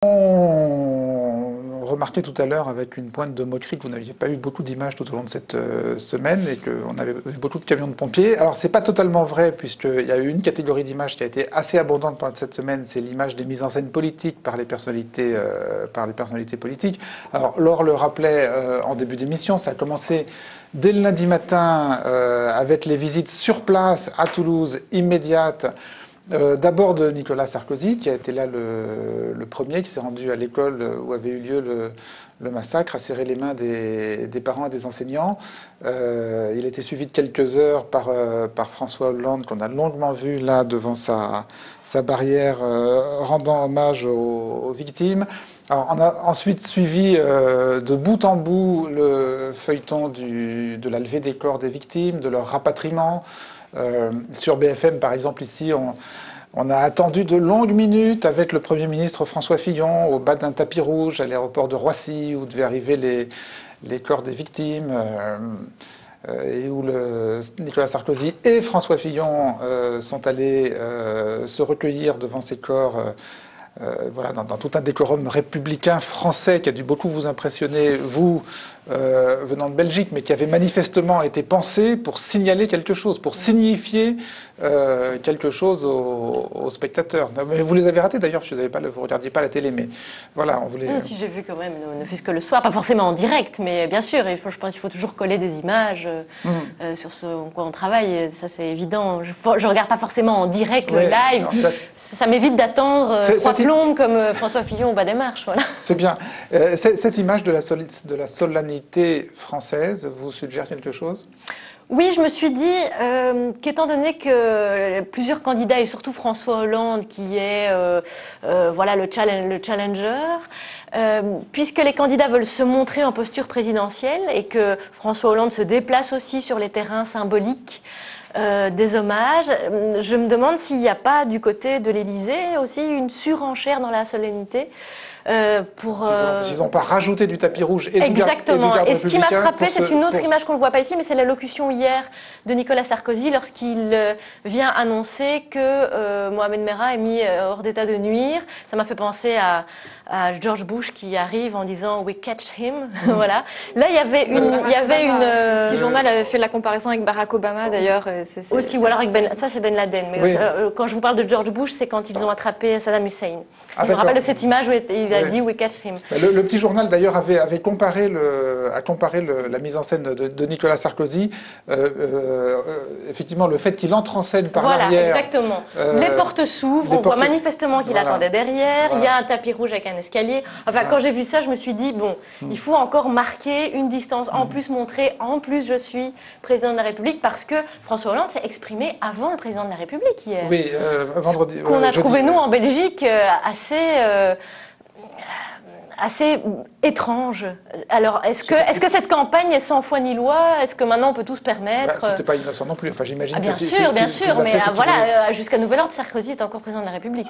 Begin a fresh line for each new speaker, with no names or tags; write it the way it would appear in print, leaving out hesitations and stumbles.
On remarquait tout à l'heure avec une pointe de moquerie que vous n'aviez pas eu beaucoup d'images tout au long de cette semaine et qu'on avait vu beaucoup de camions de pompiers. Alors c'est pas totalement vrai puisqu'il y a eu une catégorie d'images qui a été assez abondante pendant cette semaine, c'est l'image des mises en scène politiques par les personnalités politiques. Alors Laure le rappelait en début d'émission, ça a commencé dès le lundi matin avec les visites sur place à Toulouse immédiates. D'abord de Nicolas Sarkozy, qui a été là le premier, qui s'est rendu à l'école où avait eu lieu le massacre, a serré les mains des parents et des enseignants. Il a été suivi de quelques heures par François Hollande, qu'on a longuement vu là devant sa barrière, rendant hommage aux victimes. Alors, on a ensuite suivi de bout en bout le feuilleton de la levée des corps des victimes, de leur rapatriement. Sur BFM, par exemple, ici, on a attendu de longues minutes avec le Premier ministre François Fillon au bas d'un tapis rouge à l'aéroport de Roissy où devaient arriver les corps des victimes et où Nicolas Sarkozy et François Fillon sont allés se recueillir devant ces corps. Voilà, dans tout un décorum républicain français qui a dû beaucoup vous impressionner, vous, venant de Belgique, mais qui avait manifestement été pensé pour signaler quelque chose, pour signifier quelque chose aux spectateurs. Mais vous les avez ratés d'ailleurs, parce que vous ne regardiez pas la télé, mais voilà, on voulait...
Oui, si j'ai vu quand même, ne fût-ce que le soir, pas forcément en direct, mais bien sûr, je pense qu'il faut toujours coller des images sur ce en quoi on travaille, ça c'est évident. Je ne regarde pas forcément en direct le live, non, ça m'évite d'attendre trois plombes comme François Fillon au bas des marches. Voilà.
C'est bien. Cette image de la solennité française vous suggère quelque chose ?
Oui, je me suis dit qu'étant donné que plusieurs candidats, et surtout François Hollande, qui est voilà, le challenger, puisque les candidats veulent se montrer en posture présidentielle et que François Hollande se déplace aussi sur les terrains symboliques des hommages, je me demande s'il n'y a pas du côté de l'Élysée aussi une surenchère dans la solennité.
S'ils n'ont pas rajouté du tapis rouge et du garde
Exactement. Et ce qui m'a frappé, c'est une autre image qu'on ne voit pas ici, mais c'est l'allocution hier de Nicolas Sarkozy lorsqu'il vient annoncer que Mohamed Merah est mis hors d'état de nuire. Ça m'a fait penser à George Bush qui arrive en disant "We catch him". Voilà. Là, il y avait une.
Le petit journal avait fait la comparaison avec Barack Obama d'ailleurs.
Aussi, ou alors avec ça c'est Ben Laden. Mais oui. Quand je vous parle de George Bush, c'est quand ils ont attrapé Saddam Hussein. Je me rappelle de cette image où il a dit "We catch him".
Le petit journal d'ailleurs avait comparé la mise en scène de Nicolas Sarkozy, effectivement le fait qu'il entre en scène par l'arrière.
Voilà, exactement. Les portes s'ouvrent, on voit manifestement qu'il attendait derrière. Voilà. Il y a un tapis rouge avec un escalier. Enfin, quand j'ai vu ça, je me suis dit bon, il faut encore marquer une distance, en plus montrer, en plus je suis président de la République, parce que François Hollande s'est exprimé avant le président de la République hier.
Oui, vendredi.
Qu'on a trouvé nous en Belgique assez étrange. Alors, est-ce que cette campagne est sans foi ni loi? Est-ce que maintenant on peut tout se permettre?
C'était pas innocent non plus. Enfin, j'imagine
bien
que
sûr, bien sûr. Mais voilà, jusqu'à nouvel ordre, Sarkozy est encore président de la République.